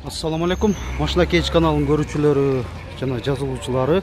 Assalamu alaikum. Машина Кейдж каналының көрүүчүлөрү жана жазылуучулары.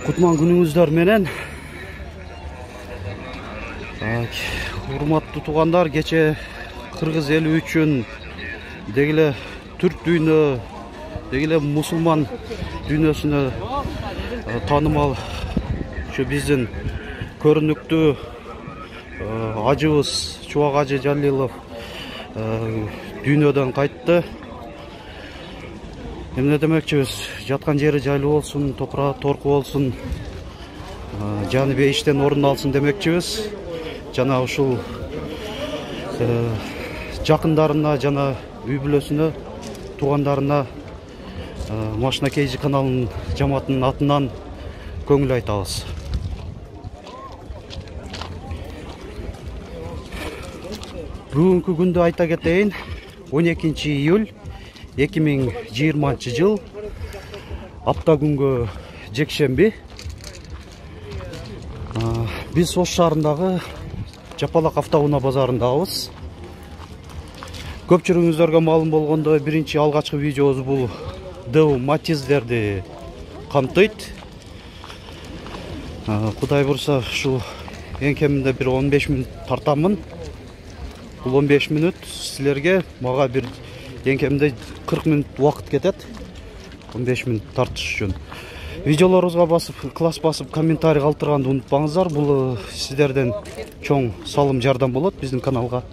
Кутман күнүңүздөр менен. Урматтуу туугандар, кече кыргыз эли үчүн дегиле түрк дүйнө, дегиле мусулман дүйнөсүнө таанымал ушу биздин көрүнүктүү ажыбыз Чубак Ажы Жалилов дүйнөдөн кайтты. Эмне демекчибиз? Жаткан жери жайлуу болсун, топурак торку болсун, жаны бейиштен орун алсын демекчибиз. Жана ушул жакындарына жана үй бүлөсүнө, туугандарына Машина Кейдж каналынын жамаатынын атынан көңүл айтабыз. Бүгүнкү күндү айта кетейин. 12 июль 2020 жыл, апта күнгө жекшемби. Биз Ош шаарындагы Жапалак автоунаа базарындабыз. Көпчүлүгүңүздөргө маалым болгондой, биринчи алгачкы видеобуз бул Дэу Матиздерди камтыйт. Кудай бурса, ушул эң кеминде бир 15 мүнөт тартамын. Бул 15 мүнөт силерге, мага бир эң кеминде 40 мүнөт убакыт кетет. 15 мүнөт тартыш үчүн. Видеолорубузга басып, класс басып, комментарий калтырганды унутпаңыздар. Бул сиздерден чоң салым жардам болот биздин каналга.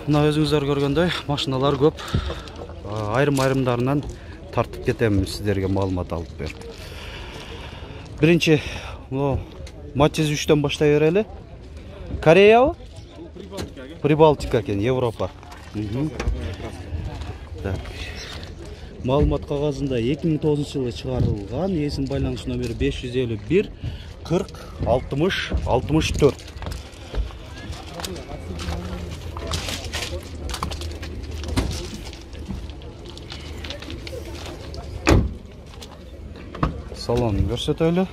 Мына өзүңүздөр көргөндөй, машиналар көп. Айрым-айрымдарынан тартып кетем, сиздерге маалымат алып берип. Биринчи, Матиз 3төн баштай берели. Кореябы? Прибалтика экен, Европа. Маалымат кагазында 2009 жылы чыгарылган, эсин байланыш номери 551 40 60 64. Салон көрсөтөлү.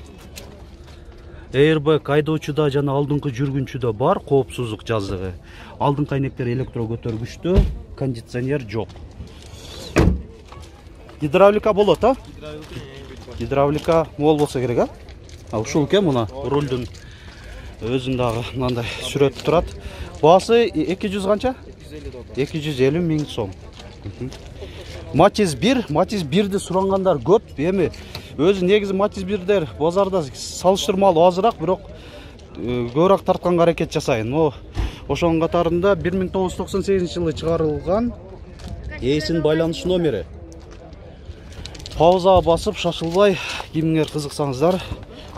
Airbag айдоочуда жана алдыңкы жүргүнчүдө бар, коопсуздук жаздыгы. Алдыңкы айнектер электро көтөргүчтүү, кондиционер жок. Гидравлика болот, а? Гидравлика мол болсо керек, а? Ушул экен, мына рулдун өзүн дагы мындай сүрөтү турат. Баасы 200 канча? 250 миң сом. Матиз 1ди сурангандар көп. Эми өзү негизи Матиз 1дер базарда салыштырмалуу азыраак, бирок көбүрөөк тартканга аракет жасайын. Ошонун катарында 1998 жылы чыгарылган эсин байланыш номери. Паузага басып, шашылбай, кимиңер кызыксаңыздар,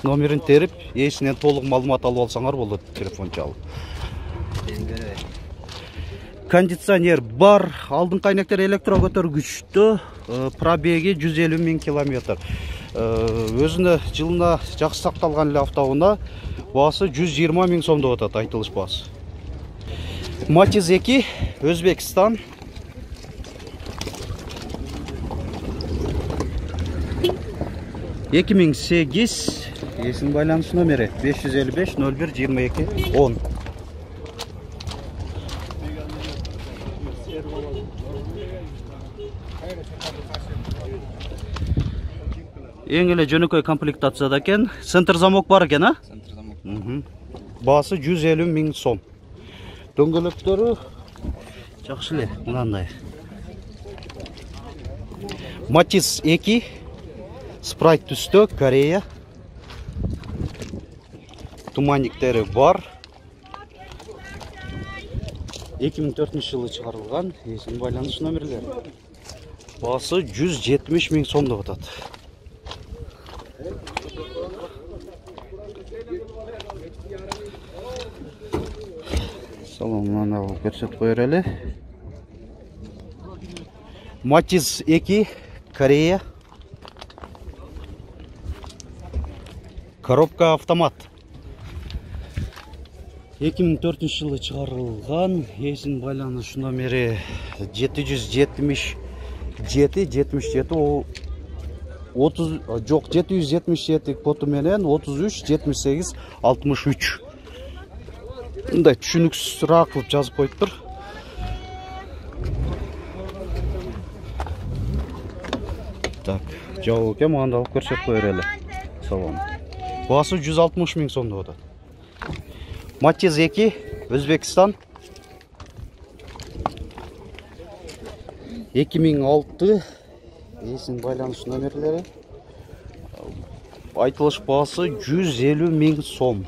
номерин терип, эсинен толук маалымат алып алсаңар болот, телефон чалып. Кондиционер бар, алдыңкы айнектер электро көтөргүчтүү, пробеги 150 миң километр. Өзүнө жылына жакшы сакталган эле автоунаа, баасы 120 миң сом деп атат, айтылыш баасы. Матиз 2, Өзбекстан. Эки миң 8, эсин байланыш номери 555 01 22 10. Эң эле жөнөкөй комплектацияда экен. Центр замок бар экен, а? Центр замок. Баасы 150 миң сом. Дөңгөлөктөрү жакшы эле, мындай. Матиз 2, спрайт түстө, Корея. Туманниктери бар. 2004 жылы чыгарылган, эсин байланыш номерлери. Баасы 170 миң сом деп атат. Салонуна көрсөтүп коер эле. Матиз 2, Корея. Коробка автомат. 2004 жылы чыгарылган, эсин байланыш номери 777 777 коду менен 33 78 63. Мындай түшүнүксүзүраак кылып жазып коюптур. Так, жауап екен, маған да алып көрсетіп қойырелі. Салон. Бағасы 160 мың сомда отады. Matiz 2, Өзбекстан. 2006 есін байланыс номерлері. Айтылыш бағасы 150 мың сом.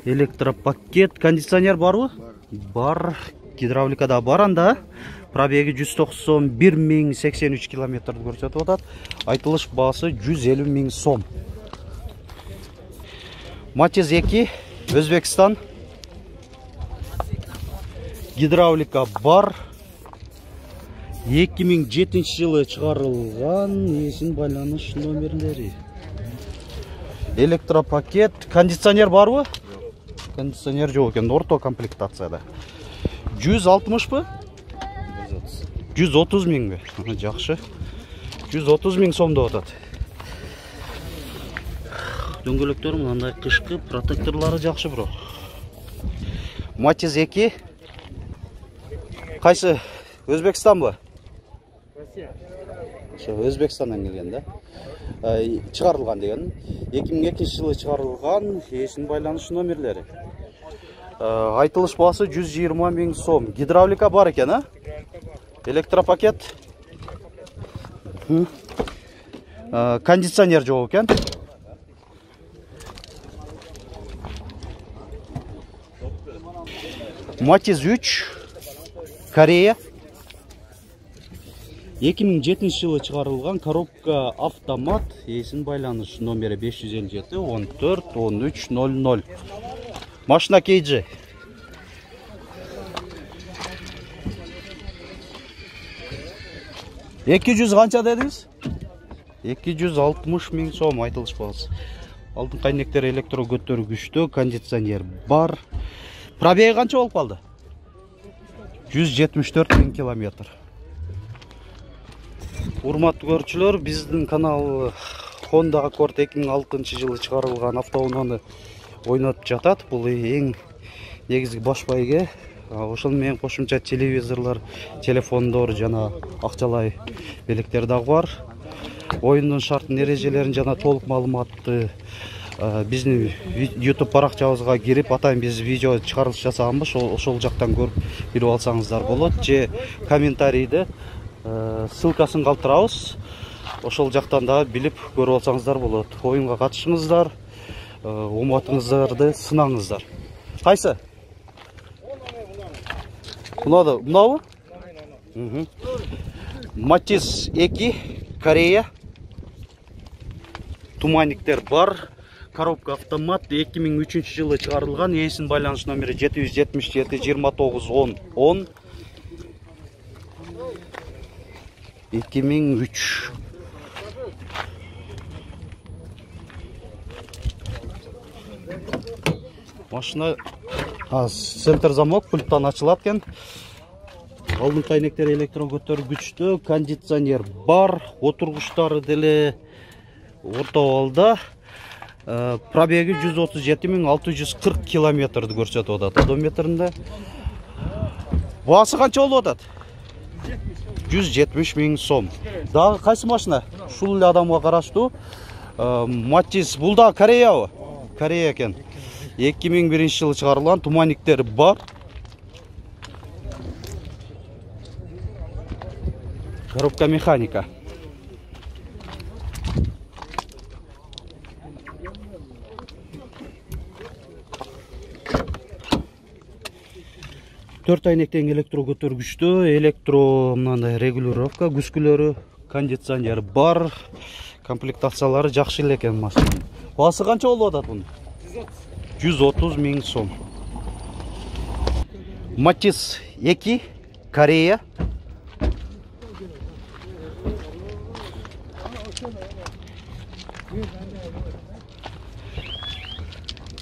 Электропакет, кондиционер бар ма? Бар. Гидравликада бар анда. Пробеги 191 083 километрді көрсетіп отады. Айтылыш бағасы 150 мың сом. Matiz 2, Өзбекстан. Гидравлика бар. 2007 жылы шығарылған, есін байланыш номерлері. Электропакет, кондиционер бар ма? Кондиционер жоқ екен, орто комплектацияда. 160 бы? 130 мың бе? Жақшы. 130 мың сомда отады. Дөңгелектер мынандай қышқы, протекторлары жақшы бро. Matiz 2. Қайсы? Өзбекстан ба? Өзбекстаннан келген да. Шығарылған деген. 2002 жылы шығарылған, есін байланыш номерлері. Айтылыш бағасы 120 мың сом. Гидравлика бар екен, а? Электропакет. Кондиционер жоқ екен. Matiz 3, Корея. 2007 жылы шығарылған, коробка автомат, есін байланыш номері 557 14 13 00. Машина кейджі. 200 қанша дедіңіз? 260 мың сом айтылыш бағасы. Алтын қайнектер электро көтергішті, кондиционер бар. Пробеги қанша болып қалды? 174 мың километр. Урматтуу көрүүчүлөр, биздин канал Honda Accord 2006 жылы чыгарылган автоунааны ойнотуп жатат. Бул эң негизги баш байге. Ошол менен кошумча телевизорлор, телефондор жана акчалай белектер дагы бар. Оюндун шарттын эрежелерин жана толук маалыматты биздин YouTube баракчабызга кирип, атайын биз видео чыгарылыш жасаганбыз. Ошол жактан көрүп билип алсаңыздар болот. Же комментарийде ссылкасын калтырабыз. Ошол жактан да билип көрүп алсаңыздар болот. Оюнга катышыңыздар, уматыңыздарды сынаңыздар. Кайсы? Мынабы? Matiz 2, Корея. Туманниктер бар. Коробка автомат, 2003 жылы чыгарылган, есин байланыш номери 777 29 10 10. 2003. Машина центр замок, пульттан ачылат экен. Алдын кайнектер электро көтөргүчтүү, кондиционер бар, отургучтары деле орто алда. Пробеги 137 640 километрді көрсетіп отады. Одометрінде. Басы қанша болуп атат? 170 мың сом. Дағы қайсы машина? Шул эле адамга караштуу. Matiz, бул да Корея. Корея экен. 2001 жылы чыгарылган, туманниктер бар. Коробка механика. Төрт айнектен электро көтөргүчтүү, электро мындай регулировка, күскүлөрү, кондиционер бар. Комплектациялары жакшы эле экен машина. Басы канча болуп атат бунун? 130 мың сом. Matiz 2, Корея.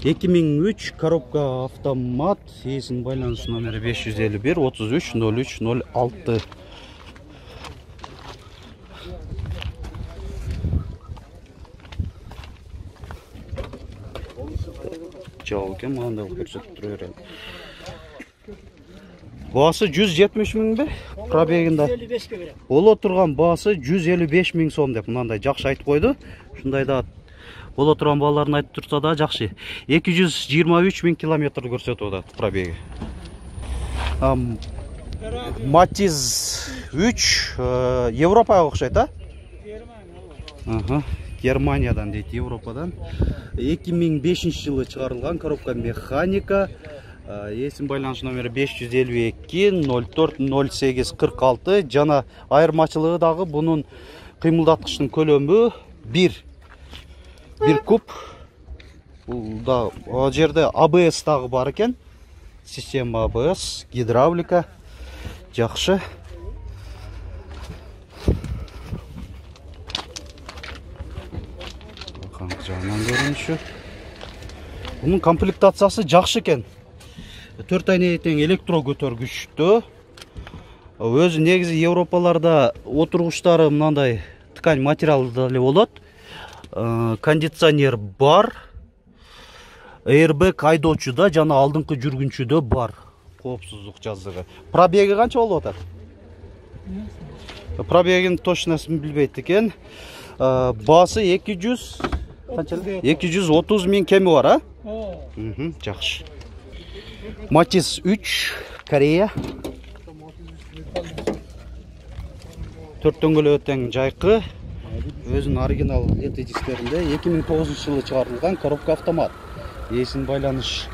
2003 коробка автомат, есін байланыс номері 551 33 03 06. Жауап екен, маған да көрсетіп тұру ерен. Басы 170 мың бе? Пробегінде. 155-ке берем. Ол отырған басы 155 мың сом деп. Мынандай жақсы айтып қойды. Шындайда ол отырған балаларын айтып тұрса да жақсы. 223 мың километр көрсетіп ода пробеги. Матиз 3 Европаға ұқсайды, а? Германиядан дейді, Европадан. 2005 жылы шығарылған коробка механика. Есім байланыш номері 552-04-08-46. Жана айырмашылығы дағы бұның қимылдатқыштың көлемі 1 куб. Ол жерде ABS дағы бар екен. Система ABS, гидравлика. Жақшы. Жағынан көрініші. Бұның комплектациясы жақшы екен. 4 айнетен электро көтергішті. Өзі негізі Европаларда отырғыштары мынандай ткань материалдары болады. Кондиционер бар. Airbag айдоочуда жана алдыңкы жүргүнчүдө бар. Коопсуздук жаздыгы. Пробеги канча болуп атат? Пробегин точносын билбейт экен. Басы 230 миң кеми бар, а? Жакшы. Матиз 3, Корея. 4 дөңгөлөктөн жайкы. Өзүнүн оригинал лет дисктеринде 2009 жылы чыгарылган коробка автомат. Есін байланыш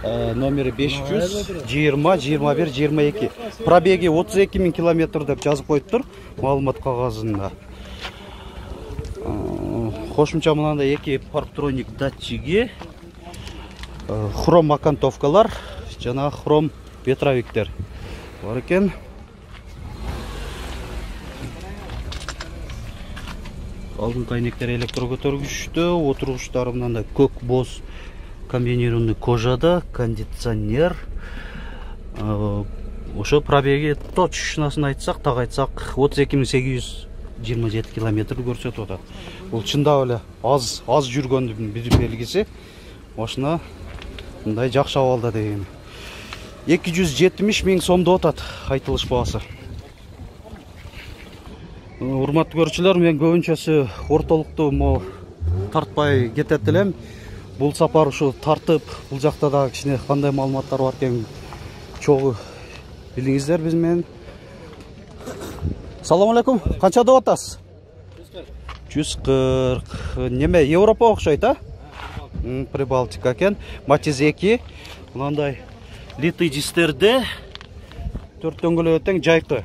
номері 500-20-21-22. Пробеги 32 миң километр деп жазып қойып тұр маалымат қағазында. Қошымша мынанда 2 парктроник датчиги, хром окантовкалар, жана хром ветровиктер бар екен. Алдыңкы айнектер электро көтөргүчтө, отургучтары мынандай көк боз комбинированный кожада, кондиционер. Ошо пробеги точносын айтсак, так айтсак 32.827 километр көрсөтүп атат. Бул чындап эле аз жүргөндүн белгиси. Машина мындай жакшы абалда деген. 270 миң сомдо атат айтылыш баасы. Урматтуу көрүүчүлөр, мен көбүнчөсү ортолукту тартпай кетет элем. Бұл сапар ушу тартып, бұл жақта да кичине кандай маалыматтар бар екен чогуу билиңиздер биз менен. Салам алейкум. Канча деп атасыз? 140. Неме, Европа окшойт, а? Прибалтика экен. Матиз 2. Мынандай литый дистерде 4 дөңгөлөктөн жайкы.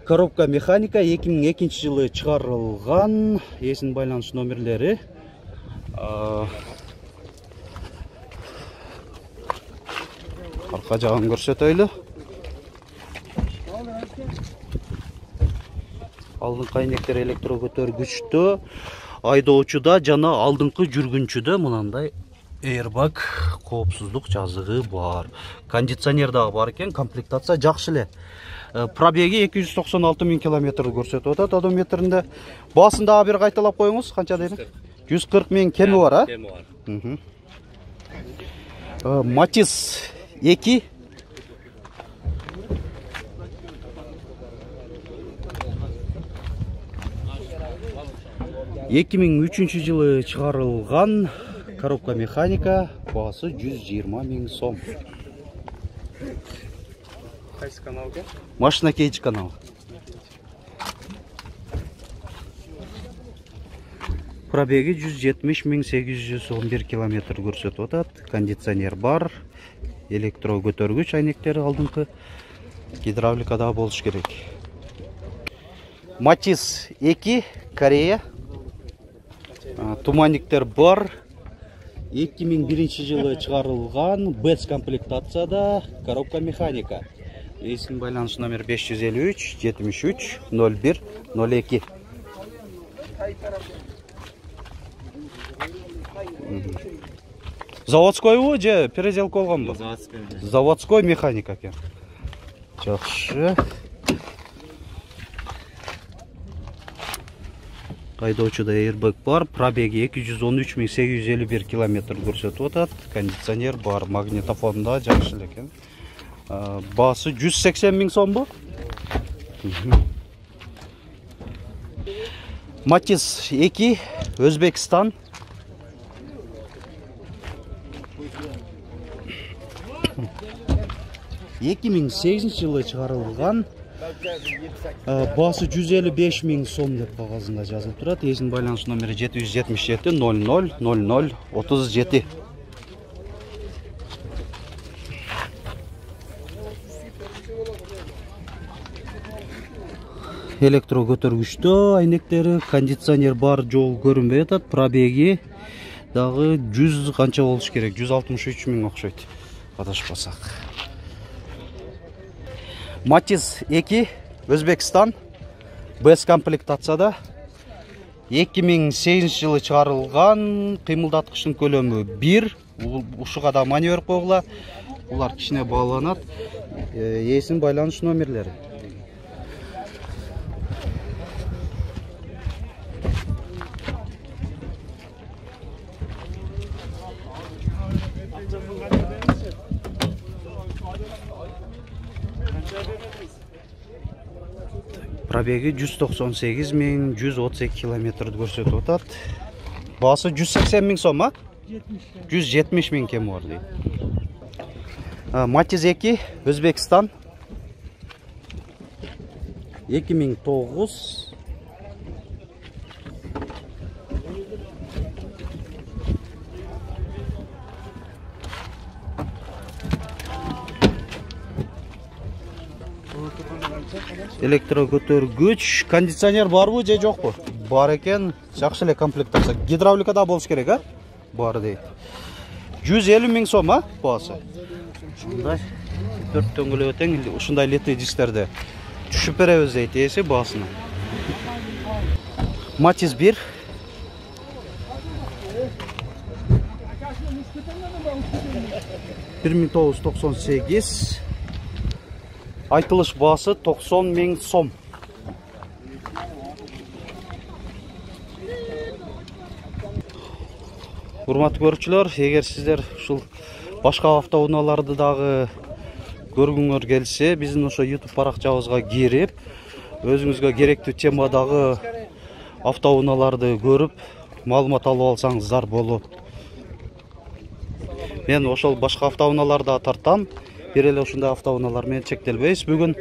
Коробка механика 2002 жылы чыгарылган. Есин байланыш номерлери. Арка жагын көрсөтөйлү. Алдыңкы айнектер электро көтөргүчтө, айдоочуда жана алдыңкы жүргүнчүдө мынандай airbag коопсуздук жазыгы бар. Кондиционер дагы бар экен, комплектация жакшы эле. Пробеги 296 миң километр көрсөтүп атат одометринде. Басын дагы бир кайталап коюңуз, канча дейм? 140 миң кеми бар, а? Кеми бар. Матиз 2. Эки миң 3 жылы чыгарылган коробка механика, баасы 120 миң сом. Кайсы каналга? Машина Кейдж канал. Пробеги 170.811 километр көрсөтүп атат. Кондиционер бар, электро көтөргүч айнектери алдыңкы, гидравлика да болуш керек. Матиз 2, Корея. Туманниктер бар. 2001 жылы чыгарылган, бэц комплектацияда, коробка механика. Есин байланыш номер 553-73-01-02. Заводской у, же переделка болгон бу? Заводской механика экен. Жакшы. Айдоочуда airbag бар, пробеги 213.851 километр көрсөтүп атат. Кондиционер бар, магнитофонда жакшы экен. Басы 180 миң сом bu. Matiz 2 Özbekistan. Миң 8 жылы шығарылған. Басы 155 миң сом деп қағазында жазылып тұрады. Есін байланыс номері 777 00 00 37. Электро көтергүчтө айнектери, кондиционер бар, жол көрүнбөй атат. Пробеги дагы 100 канча болуш керек? 163 миң окшойт. Адашпасак. Matiz 2 Özbekistan. Б комплектацияда 2008 жылы чыгарылган. Кыймылдаткычтын көлөмү 1. Ушуга да маневр койгула. Улар кичине бааланат. Эсин байланыш номерлери. Пробеги 198 миң 132 километрді көрсетіп отат. Басы 180 миң сом, 170 миң кем бар дейді. Matiz 2 Özbekistan. 2009. Электро көтөргүч, кондиционер барбы же жокпу? Бар экен, жакшы эле комплектация. Гидравликада болуш керек, бар дейт. 150 миң сом, басы. Ушундай 4 дөңгөлөгө тең, ушундай летый дистерде түшүп беребиз дейт эси басына. Matiz 1. $1998. Айтылыш басы 90 миң сом. Урматтуу көрүүчүлөр, эгер сиздер ушул башка автоунааларды дагы көргүңөр келсе, биздин ошо YouTube баракчабызга кирип, өзүңүзгө керектүү темадагы автоунааларды көрүп, маалымат алып алсаңыздар болот. Мен ошол башка автоунааларда тартам. Бир эле ушундай автоунаалар менен чектелбейбиз бүгүн.